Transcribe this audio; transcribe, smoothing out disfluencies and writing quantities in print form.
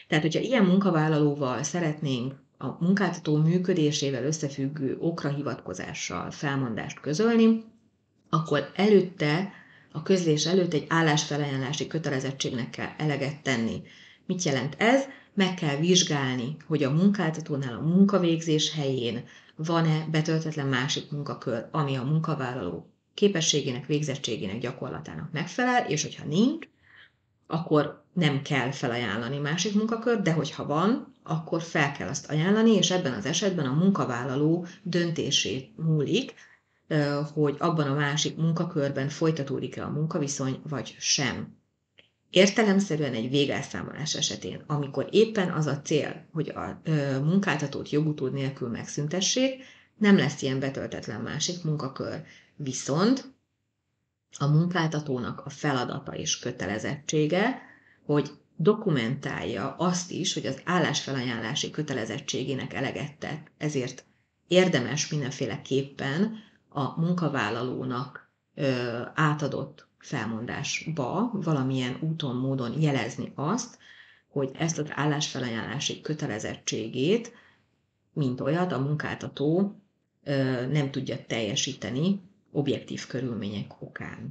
Tehát, hogyha ilyen munkavállalóval szeretnénk a munkáltató működésével összefüggő okra hivatkozással felmondást közölni, akkor előtte, a közlés előtt egy állásfelajánlási kötelezettségnek kell eleget tenni. Mit jelent ez? Meg kell vizsgálni, hogy a munkáltatónál a munkavégzés helyén van-e betöltetlen másik munkakör, ami a munkavállaló képességének, végzettségének, gyakorlatának megfelel, és hogyha nincs, akkor nem kell felajánlani másik munkakört, de hogyha van, akkor fel kell azt ajánlani, és ebben az esetben a munkavállaló döntését múlik, hogy abban a másik munkakörben folytatódik-e a munkaviszony, vagy sem. Értelemszerűen egy végelszámolás esetén, amikor éppen az a cél, hogy a munkáltatót jogutód nélkül megszüntessék, nem lesz ilyen betöltetlen másik munkakör. Viszont a munkáltatónak a feladata és kötelezettsége, hogy dokumentálja azt is, hogy az állásfelajánlási kötelezettségének eleget tett. Ezért érdemes mindenféleképpen a munkavállalónak átadott felmondásba valamilyen úton, módon jelezni azt, hogy ezt az állásfelajánlási kötelezettségét, mint olyat, a munkáltató nem tudja teljesíteni objektív körülmények okán.